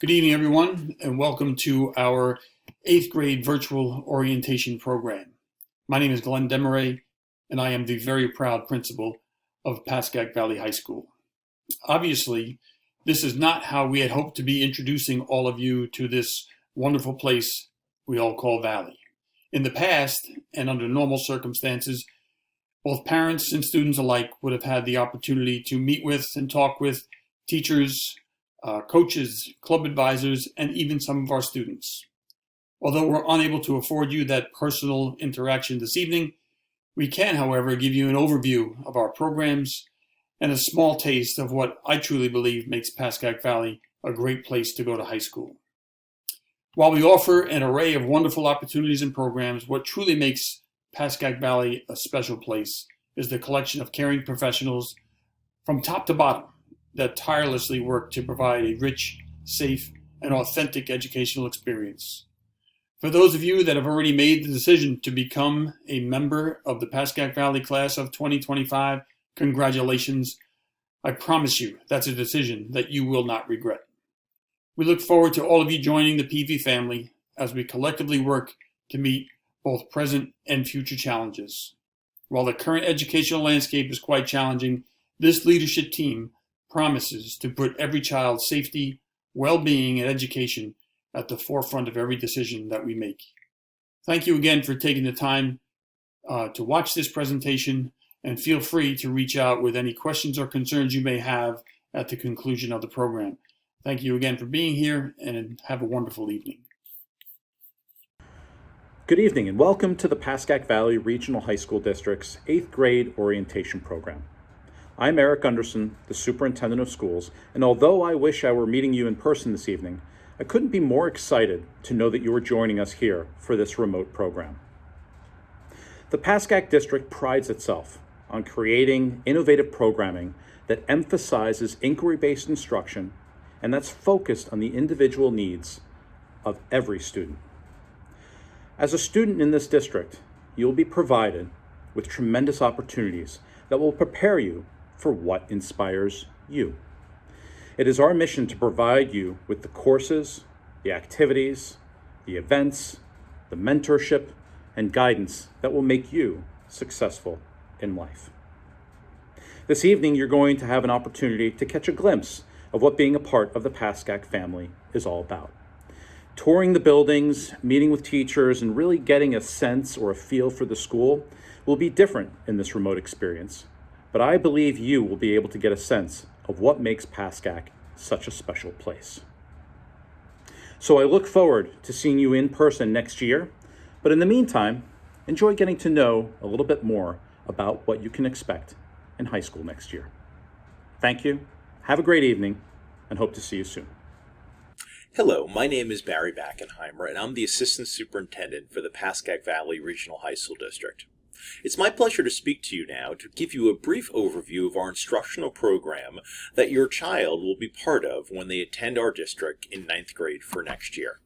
Good evening, everyone, and welcome to our 8th grade virtual orientation program. My name is deMarrais, and I am the very proud principal of Pascack Valley High School. Obviously, this is not how we had hoped to be introducing all of you to this wonderful place we all call Valley. In the past, and under normal circumstances, both parents and students alike would have had the opportunity to meet with and talk with teachers, coaches, club advisors, and even some of our students. Although we're unable to afford you that personal interaction this evening, we can, however, give you an overview of our programs and a small taste of what I truly believe makes Pascack Valley a great place to go to high school. While we offer an array of wonderful opportunities and programs, what truly makes Pascack Valley a special place is the collection of caring professionals from top to bottom that tirelessly work to provide a rich, safe, and authentic educational experience. For those of you that have already made the decision to become a member of the Pascack Valley class of 2025, congratulations. I promise you that's a decision that you will not regret. We look forward to all of you joining the PV family as we collectively work to meet both present and future challenges. While the current educational landscape is quite challenging, this leadership team promises to put every child's safety, well-being, and education at the forefront of every decision that we make. Thank you again for taking the time to watch this presentation, and feel free to reach out with any questions or concerns you may have at the conclusion of the program. Thank you again for being here, and have a wonderful evening. Good evening and welcome to the Pascack Valley Regional High School District's 8th grade orientation program. I'm Erik Gundersen, the Superintendent of Schools, and although I wish I were meeting you in person this evening, I couldn't be more excited to know that you are joining us here for this remote program. The Pascack District prides itself on creating innovative programming that emphasizes inquiry-based instruction and that's focused on the individual needs of every student. As a student in this district, you'll be provided with tremendous opportunities that will prepare you for what inspires you. It is our mission to provide you with the courses, the activities, the events, the mentorship, and guidance that will make you successful in life. This evening, you're going to have an opportunity to catch a glimpse of what being a part of the Pascack family is all about. Touring the buildings, meeting with teachers, and really getting a sense or a feel for the school will be different in this remote experience, but I believe you will be able to get a sense of what makes Pascack such a special place. So I look forward to seeing you in person next year, but in the meantime, enjoy getting to know a little bit more about what you can expect in high school next year. Thank you, have a great evening, and hope to see you soon. Hello, my name is Barry Bachenheimer, and I'm the Assistant Superintendent for the Pascack Valley Regional High School District. It's my pleasure to speak to you now to give you a brief overview of our instructional program that your child will be part of when they attend our district in 9th grade for next year.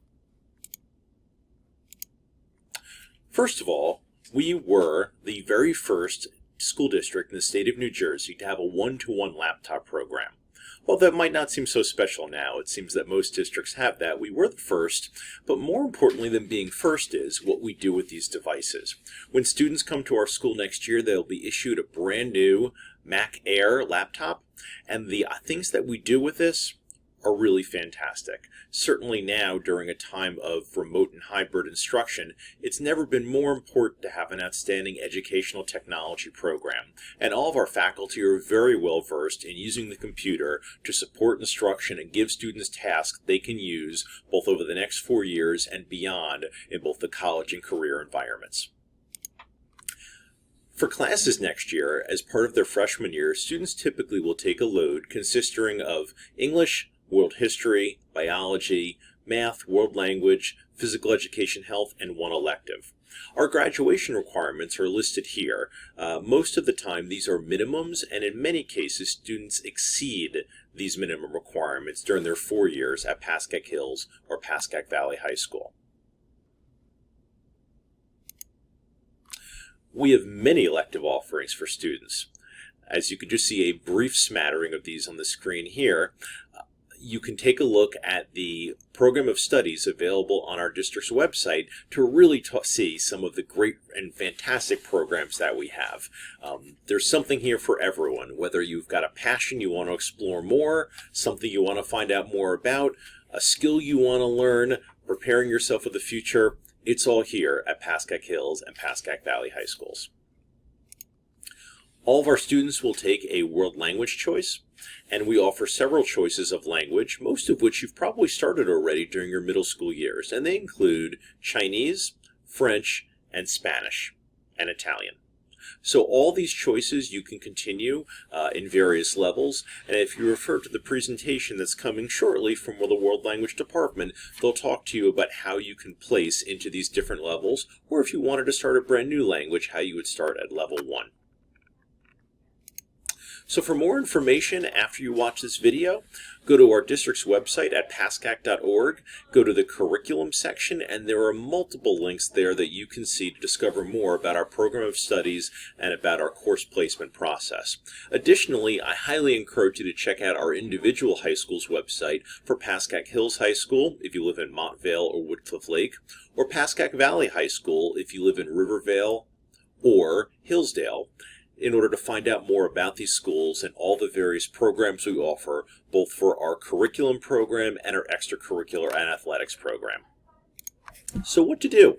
First of all, we were the very first school district in the state of New Jersey to have a one-to-one laptop program. While that might not seem so special now, it seems that most districts have that. We were the first, but more importantly than being first is what we do with these devices. When students come to our school next year, they'll be issued a brand new Mac Air laptop, and the things that we do with this are really fantastic. Certainly now, during a time of remote and hybrid instruction, it's never been more important to have an outstanding educational technology program. And all of our faculty are very well versed in using the computer to support instruction and give students tasks they can use both over the next 4 years and beyond in both the college and career environments. For classes next year, as part of their freshman year, students typically will take a load consisting of English, world history, biology, math, world language, physical education, health, and one elective. Our graduation requirements are listed here. Most of the time these are minimums, and in many cases students exceed these minimum requirements during their 4 years at Pascack Hills or Pascack Valley High School. We have many elective offerings for students. As you can just see a brief smattering of these on the screen here, you can take a look at the program of studies available on our district's website to really see some of the great and fantastic programs that we have. There's something here for everyone, whether you've got a passion you want to explore more, something you want to find out more about, a skill you want to learn, preparing yourself for the future. It's all here at Pascack Hills and Pascack Valley High Schools. All of our students will take a world language choice, and we offer several choices of language, most of which you've probably started already during your middle school years, and they include Chinese, French, and Spanish, and Italian. So all these choices you can continue in various levels, and if you refer to the presentation that's coming shortly from the World Language Department, they'll talk to you about how you can place into these different levels, or if you wanted to start a brand new language, how you would start at level 1. So for more information after you watch this video, go to our district's website at pascack.org, go to the curriculum section, and there are multiple links there that you can see to discover more about our program of studies and about our course placement process. Additionally, I highly encourage you to check out our individual high school's website for Pascack Hills High School if you live in Montvale or Woodcliff Lake, or Pascack Valley High School if you live in Rivervale or Hillsdale, in order to find out more about these schools and all the various programs we offer, both for our curriculum program and our extracurricular and athletics program. So what to do?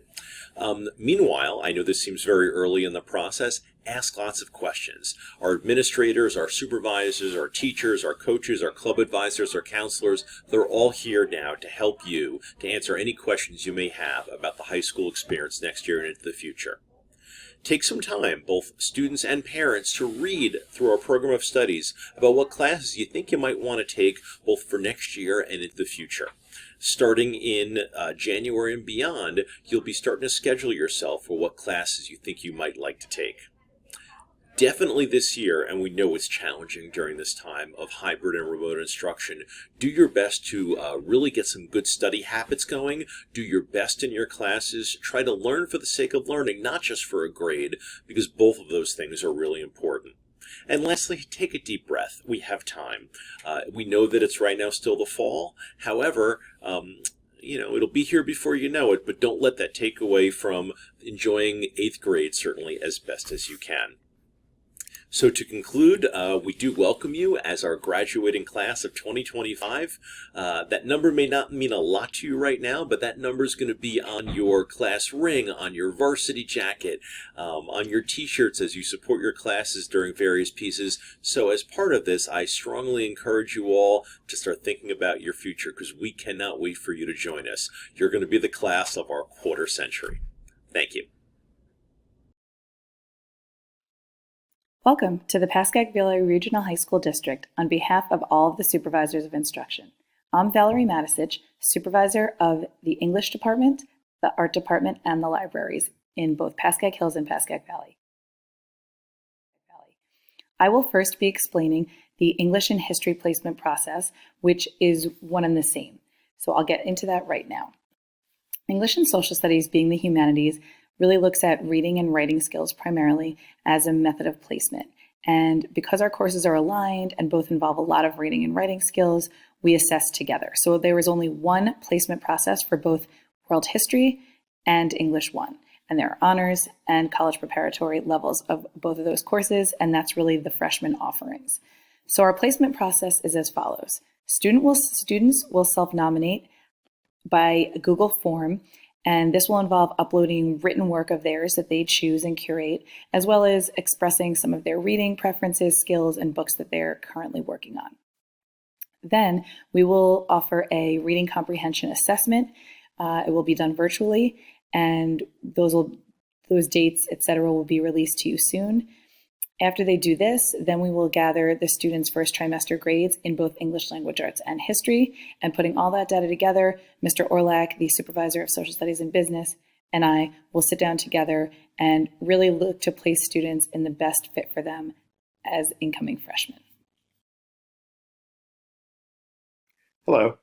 Meanwhile, I know this seems very early in the process, ask lots of questions. Our administrators, our supervisors, our teachers, our coaches, our club advisors, our counselors, they're all here now to help you to answer any questions you may have about the high school experience next year and into the future. Take some time, both students and parents, to read through our program of studies about what classes you think you might want to take both for next year and into the future. Starting in January and beyond, you'll be starting to schedule yourself for what classes you think you might like to take. Definitely this year, and we know it's challenging during this time of hybrid and remote instruction, do your best to really get some good study habits going. Do your best in your classes. Try to learn for the sake of learning, not just for a grade, because both of those things are really important. And lastly, take a deep breath. We have time. We know that it's right now still the fall. However, it'll be here before you know it, but don't let that take away from enjoying 8th grade, certainly, as best as you can. So to conclude, we do welcome you as our graduating class of 2025. That number may not mean a lot to you right now, but that number is going to be on your class ring, on your varsity jacket, on your t-shirts as you support your classes during various pieces. So as part of this, I strongly encourage you all to start thinking about your future, because we cannot wait for you to join us. You're going to be the class of our quarter century. Thank you. Welcome to the Pascack Valley Regional High School District on behalf of all of the Supervisors of Instruction. I'm Valerie Matisich, Supervisor of the English Department, the Art Department, and the libraries in both Pascack Hills and Pascack Valley. I will first be explaining the English and History placement process, which is one and the same. So I'll get into that right now. English and Social Studies, being the humanities, really looks at reading and writing skills primarily as a method of placement. And because our courses are aligned and both involve a lot of reading and writing skills, we assess together. So there is only one placement process for both World History and English 1. And there are honors and college preparatory levels of both of those courses, and that's really the freshman offerings. So our placement process is as follows. Students will self-nominate by a Google form, and this will involve uploading written work of theirs that they choose and curate, as well as expressing some of their reading preferences, skills, and books that they're currently working on. Then we will offer a reading comprehension assessment. It will be done virtually, and those dates, etc., will be released to you soon. After they do this, then we will gather the students' first trimester grades in both English Language Arts and History, and putting all that data together, Mr. Orlak, the Supervisor of Social Studies and Business, and I will sit down together and really look to place students in the best fit for them as incoming freshmen. Hello,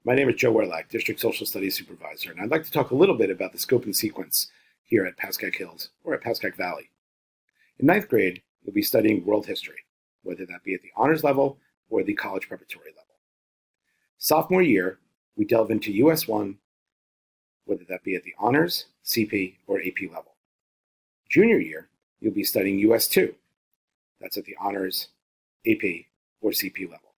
my name is Joe Orlak, District Social Studies Supervisor, and I'd like to talk a little bit about the scope and sequence here at Pascack Hills or at Pascack Valley. In 9th grade, you'll be studying world history, whether that be at the honors level or the college preparatory level. Sophomore year, we delve into US 1, whether that be at the honors, CP, or AP level. Junior year, you'll be studying US 2. That's at the honors, AP, or CP level.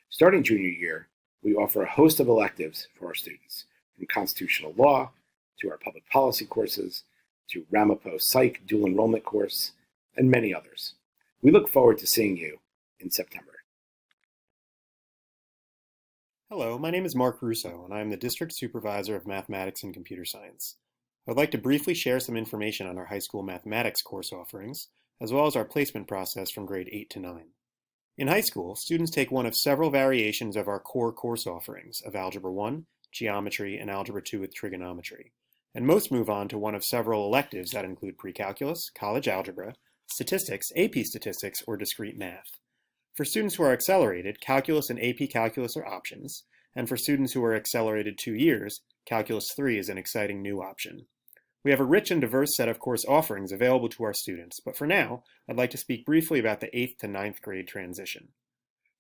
Starting junior year, we offer a host of electives for our students, from constitutional law to our public policy courses, to Ramapo Psych dual enrollment course, and many others. We look forward to seeing you in September. Hello, my name is Mark Russo, and I am the District Supervisor of Mathematics and Computer Science. I would like to briefly share some information on our high school mathematics course offerings, as well as our placement process from grade 8 to 9. In high school, students take one of several variations of our core course offerings of Algebra 1, Geometry, and Algebra 2 with Trigonometry, and most move on to one of several electives that include pre-calculus, college algebra, statistics, AP statistics, or discrete math. For students who are accelerated, calculus and AP calculus are options, and for students who are accelerated 2 years, Calculus 3 is an exciting new option. We have a rich and diverse set of course offerings available to our students, but for now, I'd like to speak briefly about the 8th to 9th grade transition.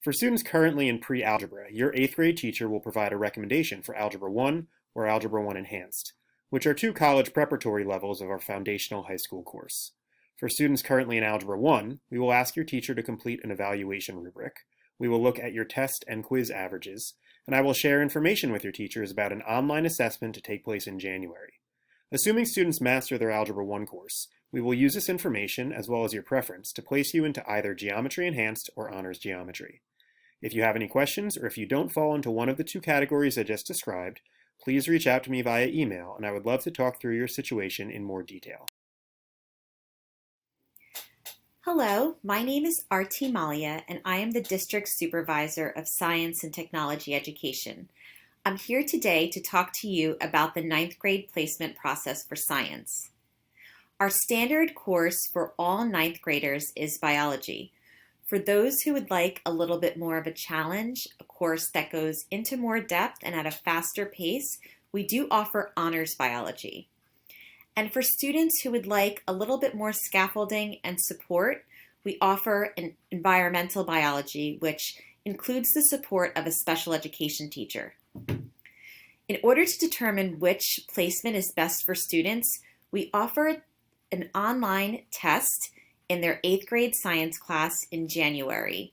For students currently in pre-algebra, your 8th grade teacher will provide a recommendation for Algebra 1 or Algebra 1 Enhanced, which are 2 college preparatory levels of our foundational high school course. For students currently in Algebra 1, we will ask your teacher to complete an evaluation rubric. We will look at your test and quiz averages, and I will share information with your teachers about an online assessment to take place in January. Assuming students master their Algebra 1 course, we will use this information, as well as your preference, to place you into either Geometry Enhanced or Honors Geometry. If you have any questions, or if you don't fall into one of the 2 categories I just described, please reach out to me via email, and I would love to talk through your situation in more detail. Hello, my name is R.T. Malia, and I am the District Supervisor of Science and Technology Education. I'm here today to talk to you about the 9th grade placement process for science. Our standard course for all 9th graders is biology. For those who would like a little bit more of a challenge, a course that goes into more depth and at a faster pace, we do offer honors biology. And for students who would like a little bit more scaffolding and support, we offer an environmental biology, which includes the support of a special education teacher. In order to determine which placement is best for students, we offer an online test in their 8th grade science class in January.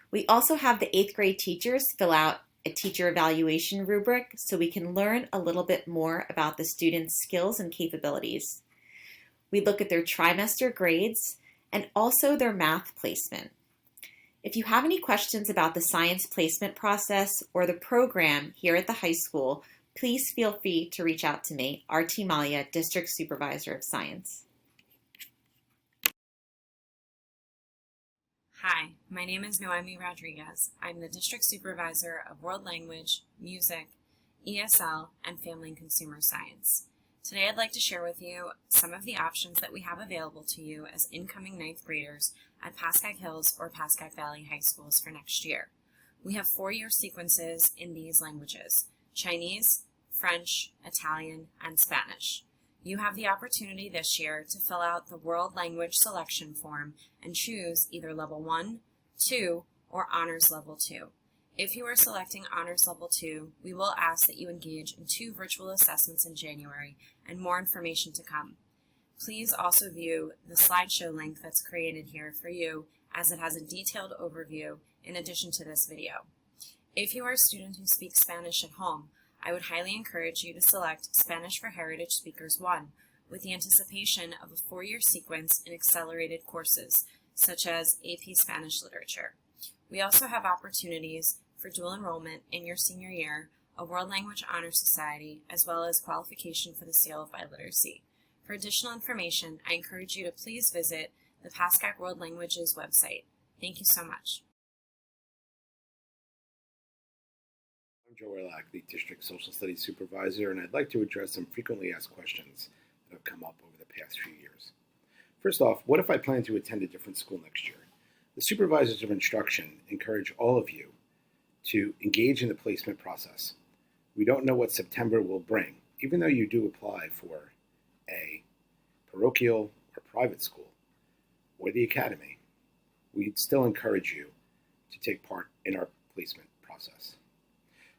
We also have the 8th grade teachers fill out a teacher evaluation rubric so we can learn a little bit more about the students' skills and capabilities. We look at their trimester grades and also their math placement. If you have any questions about the science placement process or the program here at the high school, please feel free to reach out to me, R.T. Malia, District Supervisor of Science. Hi, my name is Noemi Rodriguez. I'm the District Supervisor of World Language, Music, ESL, and Family and Consumer Science. Today I'd like to share with you some of the options that we have available to you as incoming 9th graders at Pascack Hills or Pascack Valley High Schools for next year. We have 4-year sequences in these languages: Chinese, French, Italian, and Spanish. You have the opportunity this year to fill out the World Language Selection Form and choose either Level 1, 2, or Honors Level 2. If you are selecting Honors Level 2, we will ask that you engage in 2 virtual assessments in January and more information to come. Please also view the slideshow link that's created here for you, as it has a detailed overview in addition to this video. If you are a student who speaks Spanish at home, I would highly encourage you to select Spanish for Heritage Speakers 1 with the anticipation of a 4-year sequence in accelerated courses, such as AP Spanish Literature. We also have opportunities for dual enrollment in your senior year, a World Language Honor Society, as well as qualification for the Seal of Biliteracy. For additional information, I encourage you to please visit the Pascack World Languages website. Thank you so much. I'm Joe Erlach, the District Social Studies Supervisor, and I'd like to address some frequently asked questions that have come up over the past few years. First off, what if I plan to attend a different school next year? The Supervisors of Instruction encourage all of you to engage in the placement process. We don't know what September will bring, even though you do apply for a parochial or private school or the academy. We'd still encourage you to take part in our placement process.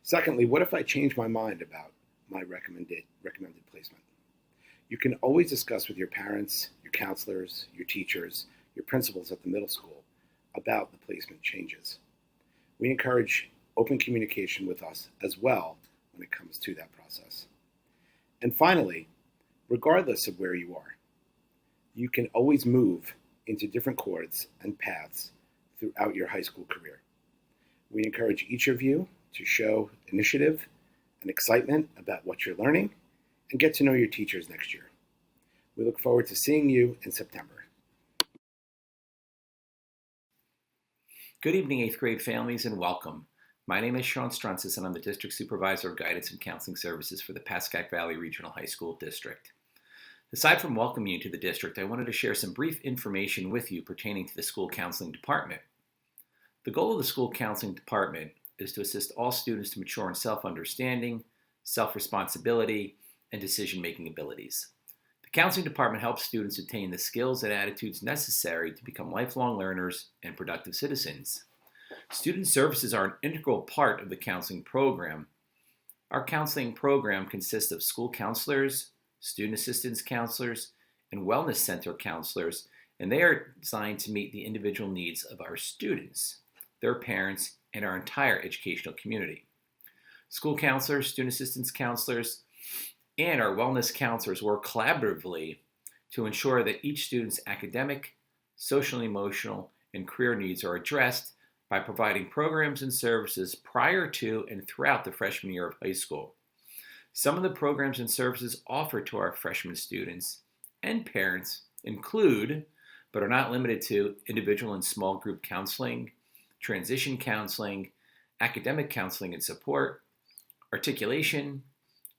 Secondly, what if I change my mind about my recommended placement? You can always discuss with your parents, your counselors, your teachers, your principals at the middle school about the placement changes. We encourage open communication with us as well when it comes to that process. And finally, regardless of where you are, you can always move into different chords and paths throughout your high school career. We encourage each of you to show initiative and excitement about what you're learning and get to know your teachers next year. We look forward to seeing you in September. Good evening, 8th grade families, and welcome. My name is Shawn Struncis, and I'm the District Supervisor of Guidance and Counseling Services for the Pascack Valley Regional High School District. Aside from welcoming you to the district, I wanted to share some brief information with you pertaining to the School Counseling Department. The goal of the School Counseling Department is to assist all students to mature in self-understanding, self-responsibility, and decision-making abilities. The Counseling Department helps students attain the skills and attitudes necessary to become lifelong learners and productive citizens. Student services are an integral part of the counseling program. Our counseling program consists of school counselors, student assistance counselors, and wellness center counselors, and they are designed to meet the individual needs of our students, their parents, and our entire educational community. School counselors, student assistance counselors, and our wellness counselors work collaboratively to ensure that each student's academic, social, emotional, and career needs are addressed by providing programs and services prior to and throughout the freshman year of high school. Some of the programs and services offered to our freshman students and parents include, but are not limited to, individual and small group counseling, transition counseling, academic counseling and support, articulation,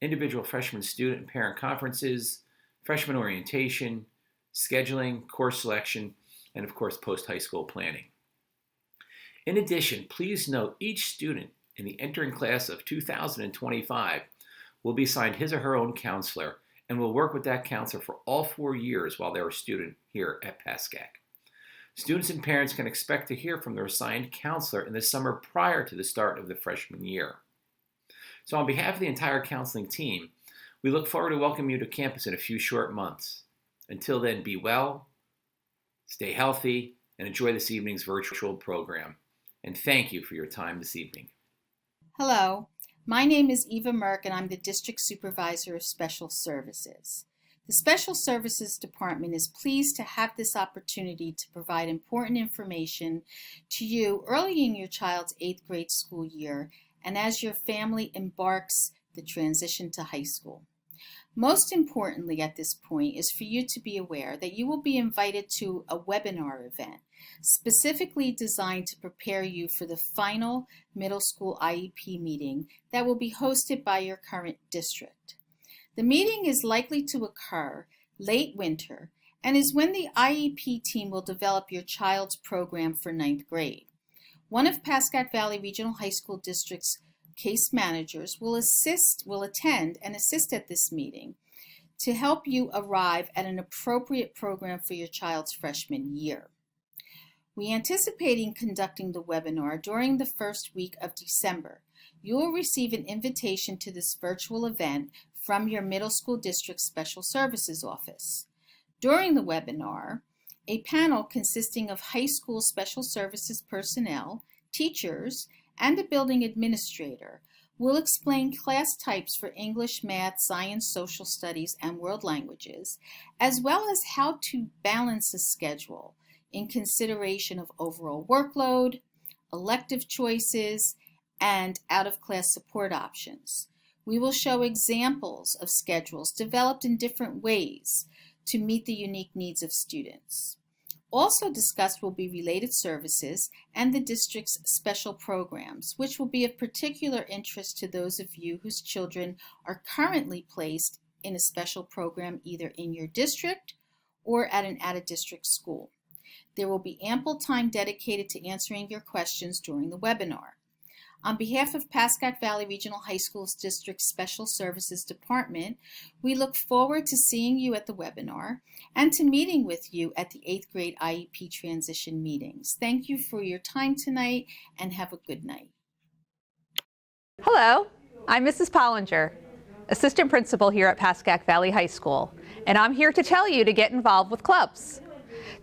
individual freshman student and parent conferences, freshman orientation, scheduling, course selection, and of course post-high school planning. In addition, please note each student in the entering class of 2025 will be assigned his or her own counselor and will work with that counselor for all 4 years while they're a student here at Pascack. Students and parents can expect to hear from their assigned counselor in the summer prior to the start of the freshman year. So on behalf of the entire counseling team, we look forward to welcoming you to campus in a few short months. Until then, be well, stay healthy, and enjoy this evening's virtual program. And thank you for your time this evening. Hello, my name is Eva Merk, and I'm the District Supervisor of Special Services. The Special Services Department is pleased to have this opportunity to provide important information to you early in your child's 8th grade school year and as your family embarks the transition to high school. Most importantly at this point is for you to be aware that you will be invited to a webinar event specifically designed to prepare you for the final middle school IEP meeting that will be hosted by your current district. The meeting is likely to occur late winter and is when the IEP team will develop your child's program for 9th grade. One of Pascack Valley Regional High School District's case managers will attend and assist at this meeting to help you arrive at an appropriate program for your child's freshman year. We anticipate conducting the webinar during the first week of December. You will receive an invitation to this virtual event from your middle school district special services office. During the webinar, a panel consisting of high school special services personnel, teachers, and a building administrator will explain class types for English, math, science, social studies, and world languages, as well as how to balance a schedule in consideration of overall workload, elective choices, and out-of-class support options. We will show examples of schedules developed in different ways to meet the unique needs of students. Also discussed will be related services and the district's special programs, which will be of particular interest to those of you whose children are currently placed in a special program either in your district or at an out-of-district school. There will be ample time dedicated to answering your questions during the webinar. On behalf of Pascack Valley Regional High School's District Special Services Department, we look forward to seeing you at the webinar and to meeting with you at the 8th grade IEP transition meetings. Thank you for your time tonight and have a good night. Hello, I'm Mrs. Pollinger, Assistant Principal here at Pascack Valley High School, and I'm here to tell you to get involved with clubs.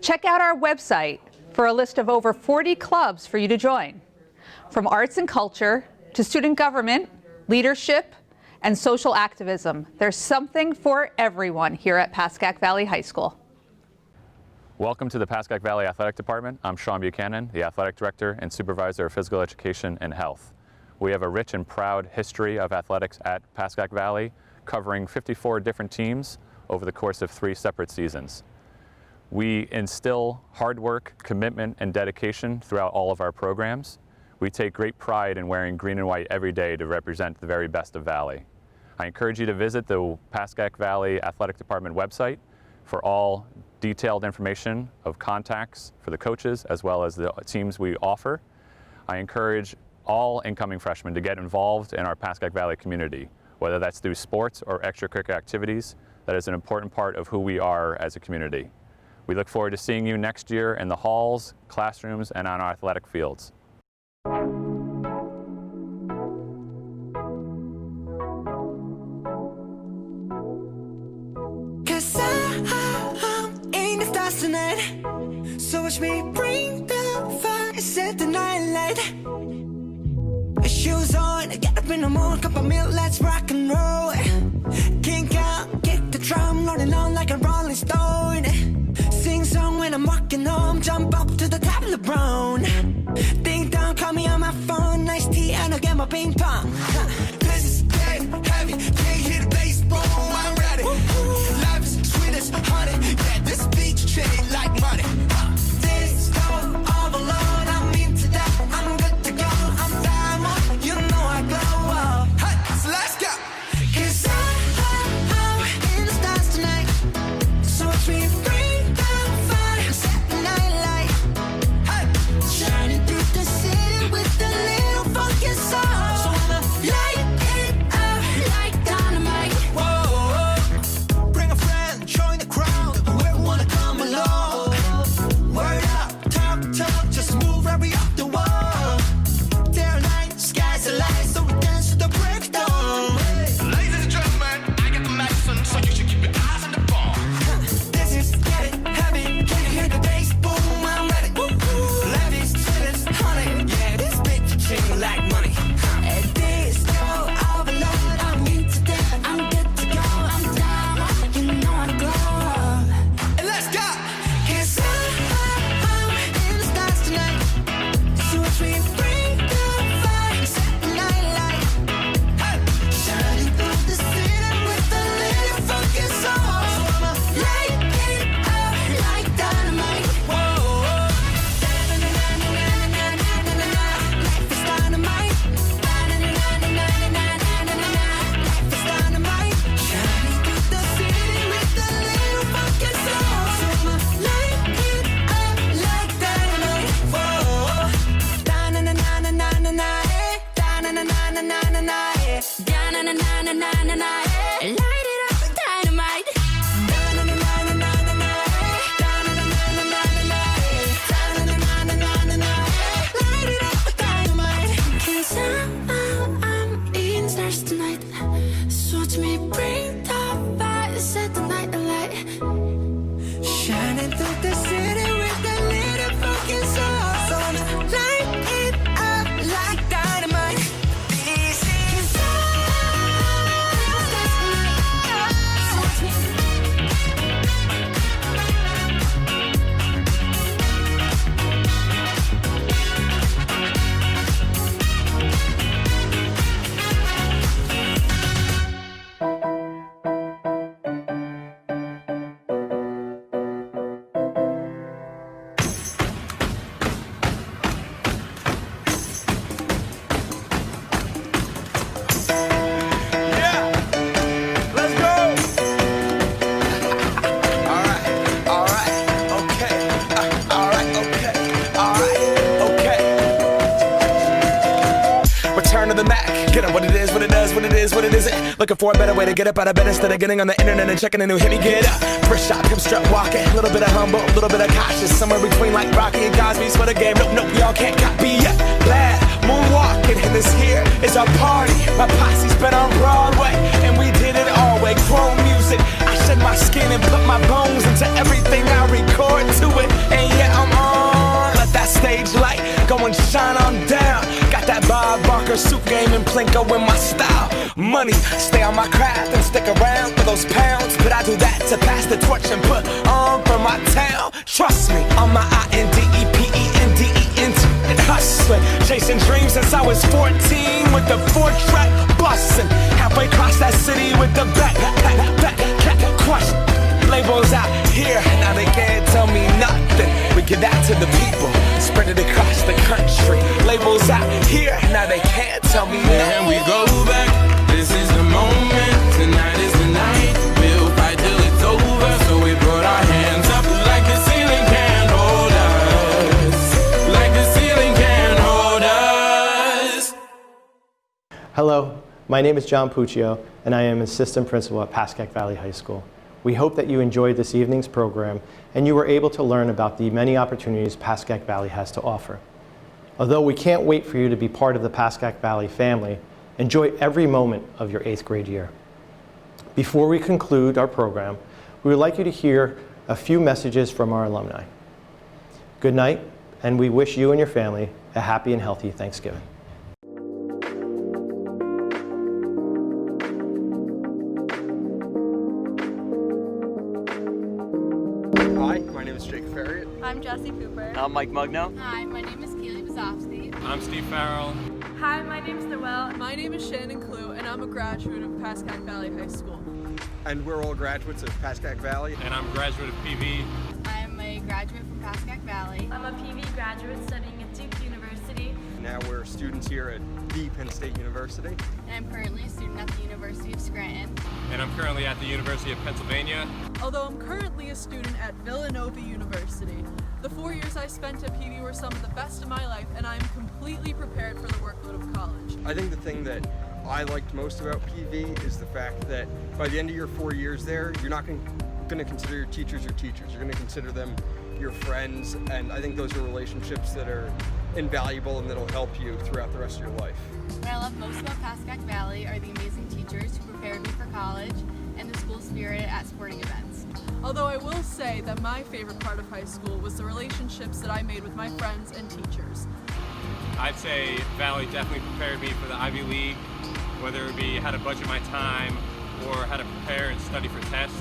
Check out our website for a list of over 40 clubs for you to join, from arts and culture to student government, leadership, and social activism. There's something for everyone here at Pascack Valley High School. Welcome to the Pascack Valley Athletic Department. I'm Shawn Buchanan, the Athletic Director and Supervisor of Physical Education and Health. We have a rich and proud history of athletics at Pascack Valley, covering 54 different teams over the course of 3 separate seasons. We instill hard work, commitment, and dedication throughout all of our programs. We take great pride in wearing green and white every day to represent the very best of Valley. I encourage you to visit the Pascack Valley Athletic Department website for all detailed information of contacts for the coaches as well as the teams we offer. I encourage all incoming freshmen to get involved in our Pascack Valley community, whether that's through sports or extracurricular activities. That is an important part of who we are as a community. We look forward to seeing you next year in the halls, classrooms, and on our athletic fields. Tonight, so watch me bring the fire, set the night light. Shoes on, get up in the morning, cup of milk, let's rock and roll. Kink out, kick the drum, rolling on like a rolling stone. Sing song when I'm walking home, jump up to the top of the brown. Ding dong, call me on my phone, nice tea and I'll get my ping pong. This is getting heavy, can't hear the bass, boom, I'm ready. Life is sweet as honey, yeah, this beach chain like money. This go all alone, I'm into that, I'm good to go, I'm diamond, you know I glow up. Hey, so let's go. 'Cause I'm in the stars tonight, so watch me bring down fire, set the night light. Hey, shining through the city with a little funky soul. So I'ma light it up like dynamite. Whoa, bring a friend, join the crowd, whoever wanna come along. Word up, talk, just move right up the wall. There night, sky's the light, so we dance to the break of dawn. Ladies and gentlemen, I got the medicine, so you should keep your eyes on the ball. This is getting heavy, can you hear the bass? Boom, I'm ready. Life is sweet as honey, yeah, this bitch chain like money. Ed.D, go overload, I'm into that, I'm good to go, I'm down, you know I glow. And let's go! 'Cause I'm in the stars tonight, so watch me bring the fire, set the night light. Hey, shining through the city with a little funky soul. So I'ma light it up like dynamite. Whoa, life is dynamite. Life is dynamite. Shining through the city with a little funky soul. So I'ma light it up like dynamite. Whoa, light it up like dynamite. Light it up like dynamite. 'Cause I'm in the stars tonight, so watch me bring the fire, set the night alight. Shining through the city with a little funky soul. So I'ma light it up like dynamite. This is so watch me. Return to the Mac. Get up what it is, what it does, what it is, what it isn't. Looking for a better way to get up out of bed instead of getting on the internet and checking a new hit. Me get up, first shot, come strut walking. A little bit of humble, a little bit of cautious. Somewhere between like Rocky and Cosby's for the game. Nope, y'all can't copy yet. Glad moonwalking in this here is a party. My posse's been on Broadway, and we did it all way. Grown music, I shed my skin and put my bones into everything I record to it. And yeah, I'm on. Let that stage light go and shine on down. Got that Bob Barker suit game and Plinko in my style. Money, stay on my craft and stick around for those pounds. But I do that to pass the torch and put on for my town. Trust me, on my INDEPENDENT and hustling, chasing dreams since I was 14 with the 4-track bustin'. Halfway across that city with the back crush. Labels out here, now they can't tell me nothing. We give that to the people, spread it across the country. Labels out here, now they can't tell me nothing. And we go back, this is the moment, tonight is the night. We'll fight till it's over, so we put our hands up like the ceiling can't hold us. Like the ceiling can't hold us. Hello, my name is John Puccio, and I am Assistant Principal at Pascack Valley High School. We hope that you enjoyed this evening's program and you were able to learn about the many opportunities Pascack Valley has to offer. Although we can't wait for you to be part of the Pascack Valley family, enjoy every moment of your 8th grade year. Before we conclude our program, we would like you to hear a few messages from our alumni. Good night, and we wish you and your family a happy and healthy Thanksgiving. Hi, my name is Jake Farriott. I'm Jesse Cooper. I'm Mike Mugno. Hi, my name is Keely Bazofsky. I'm Steve Farrell. Hi, my name is Noelle. My name is Shannon Clue, and I'm a graduate of Pascack Valley High School. And we're all graduates of Pascack Valley. And I'm a graduate of PV. I'm a graduate from Pascack Valley. I'm a PV graduate studying at Duke University. Now we're students here at the Penn State University. And I'm currently a student at the University of Scranton. And I'm currently at the University of Pennsylvania. Although I'm currently a student at Villanova University. The 4 years I spent at PV were some of the best of my life, and I am completely prepared for the workload of college. I think the thing that I liked most about PV is the fact that by the end of your 4 years there, you're not going to consider your teachers your teachers. You're going to consider them your friends, and I think those are relationships that are invaluable and that'll help you throughout the rest of your life. What I love most about Pascack Valley are the amazing teachers who prepared me for college and the school spirit at sporting events. Although I will say that my favorite part of high school was the relationships that I made with my friends and teachers. I'd say Valley definitely prepared me for the Ivy League, whether it be how to budget my time or how to prepare and study for tests.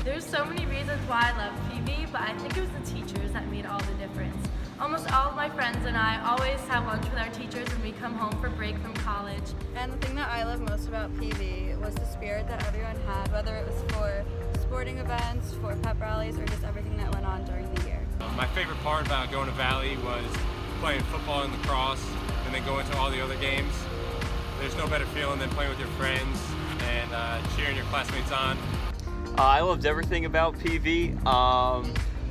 There's so many reasons why I love PV, but I think it was the teachers that made all the difference. Almost all of my friends and I always have lunch with our teachers when we come home for break from college. And the thing that I love most about PV was the spirit that everyone had, whether it was for sporting events, for pep rallies, or just everything that went on during the year. My favorite part about going to Valley was playing football and lacrosse and then going to all the other games. There's no better feeling than playing with your friends and cheering your classmates on. I loved everything about PV.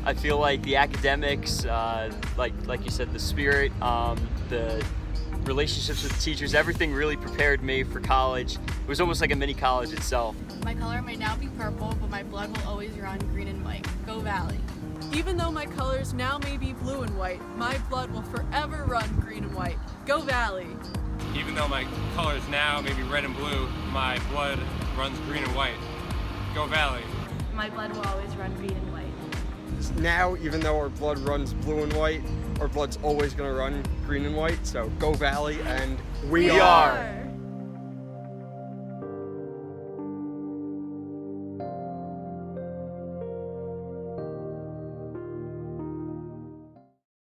I feel like the academics, like you said, the spirit, the relationships with teachers, everything really prepared me for college. It was almost like a mini college itself. My color may now be purple, but my blood will always run green and white. Go Valley. Even though my colors now may be blue and white, my blood will forever run green and white. Go Valley. Even though my colors now may be red and blue, my blood runs green and white. Go Valley. My blood will always run green and white. Now, even though our blood runs blue and white, our blood's always going to run green and white. So go Valley, and we are.